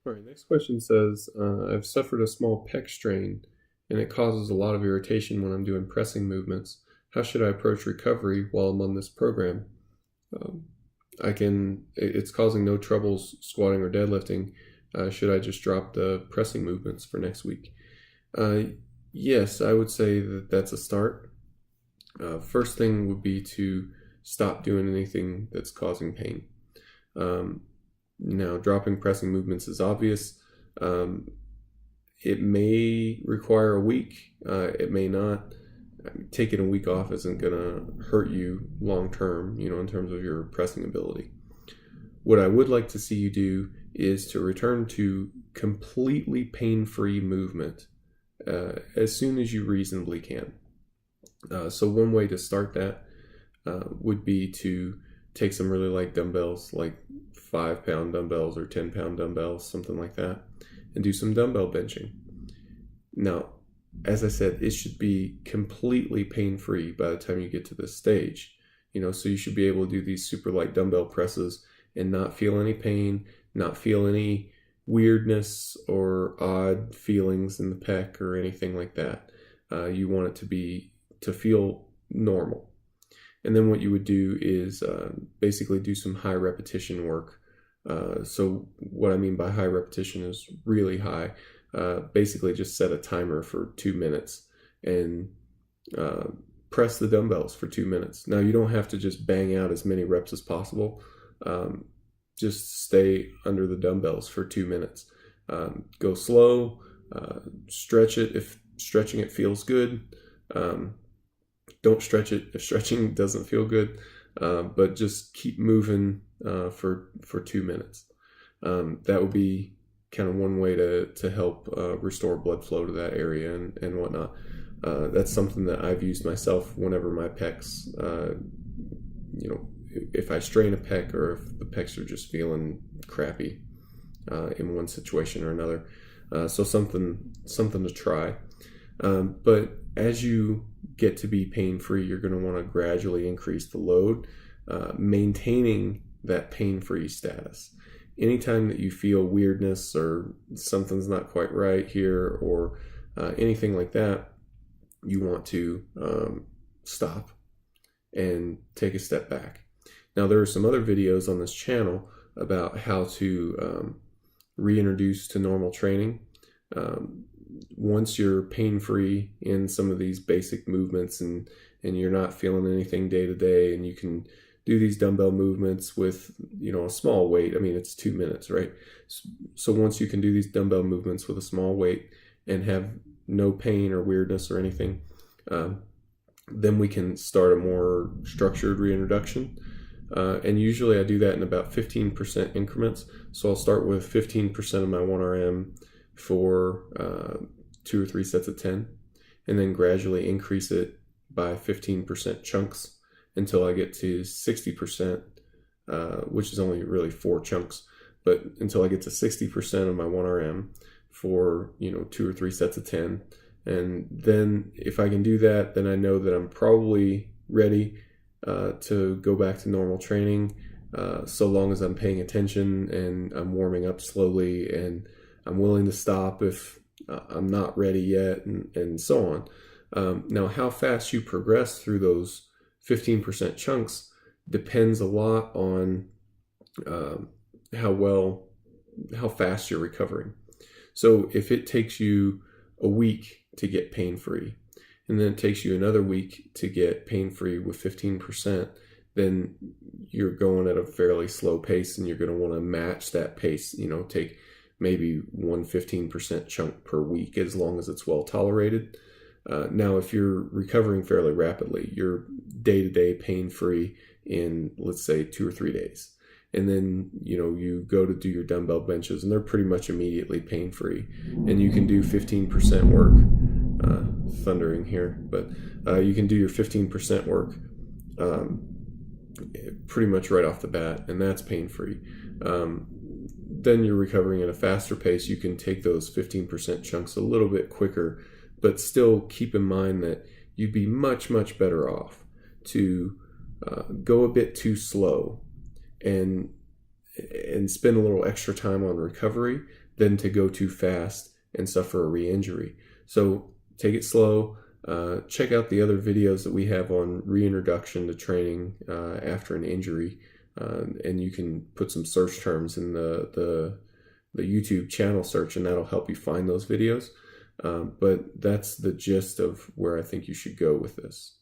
All right, next question says, I've suffered a small pec strain and it causes a lot of irritation when I'm doing pressing movements. How should I approach recovery while I'm on this program? Um, it's causing no troubles squatting or deadlifting. Should I just drop the pressing movements for next week? Uh, yes, I would say that that's a start. First thing would be to stop doing anything that's causing pain. Um, Now, dropping pressing movements is obvious. Um, it may require a week. It may not. Taking a week off isn't going to hurt you long term, in terms of your pressing ability. What I would like to see you do is to return to completely pain-free movement as soon as you reasonably can. So one way to start that would be to take some really light dumbbells, like 5 pound dumbbells or 10 pound dumbbells, something like that, and do some dumbbell benching. Now, as I said, it should be completely pain free by the time you get to this stage. So you should be able to do these super light dumbbell presses and not feel any pain, not feel any weirdness or odd feelings in the pec or anything like that. You want it to feel normal. And then what you would do is basically do some high repetition work. So what I mean by high repetition is really high. Basically just set a timer for 2 minutes and press the dumbbells for 2 minutes. Now you don't have to just bang out as many reps as possible. Just stay under the dumbbells for 2 minutes. Go slow, stretch it if stretching it feels good. Don't stretch it if stretching doesn't feel good, but just keep moving for 2 minutes. That would be kind of one way to help restore blood flow to that area and whatnot. That's something that I've used myself whenever my pecs, if I strain a pec or if the pecs are just feeling crappy in one situation or another. So something to try. But as you get to be pain-free, you're going to want to gradually increase the load, maintaining that pain-free status. Anytime that you feel weirdness or something's not quite right here or anything like that, you want to stop and take a step back. Now, there are some other videos on this channel about how to reintroduce to normal training. Once you're pain-free in some of these basic movements and you're not feeling anything day to day, and you can do these dumbbell movements with a small weight. I mean, it's 2 minutes, right? So once you can do these dumbbell movements with a small weight and have no pain or weirdness or anything, then we can start a more structured reintroduction. And usually I do that in about 15% increments. So I'll start with 15% of my 1RM for 2 or 3 sets of 10, and then gradually increase it by 15% chunks until I get to 60%, which is only really 4 chunks, but until I get to 60% of my 1RM for 2 or 3 sets of 10. And then if I can do that, then I know that I'm probably ready to go back to normal training, so long as I'm paying attention and I'm warming up slowly and I'm willing to stop if I'm not ready yet, and so on. Now, how fast you progress through those 15% chunks depends a lot on how fast you're recovering. So if it takes you a week to get pain-free, and then it takes you another week to get pain-free with 15%, then you're going at a fairly slow pace, and you're going to want to match that pace. Take maybe 15% chunk per week, as long as it's well tolerated. Now, if you're recovering fairly rapidly, you're day-to-day pain-free in, let's say, 2 or 3 days. And then, you go to do your dumbbell benches, and they're pretty much immediately pain-free. And you can do 15% work. Thundering here, but you can do your 15% work pretty much right off the bat, and that's pain-free. Then you're recovering at a faster pace. You can take those 15% chunks a little bit quicker, but still keep in mind that you'd be much, much better off to go a bit too slow and spend a little extra time on recovery than to go too fast and suffer a re-injury. So take it slow. Check out the other videos that we have on reintroduction to training after an injury, and you can put some search terms in the YouTube channel search, and that'll help you find those videos. But that's the gist of where I think you should go with this.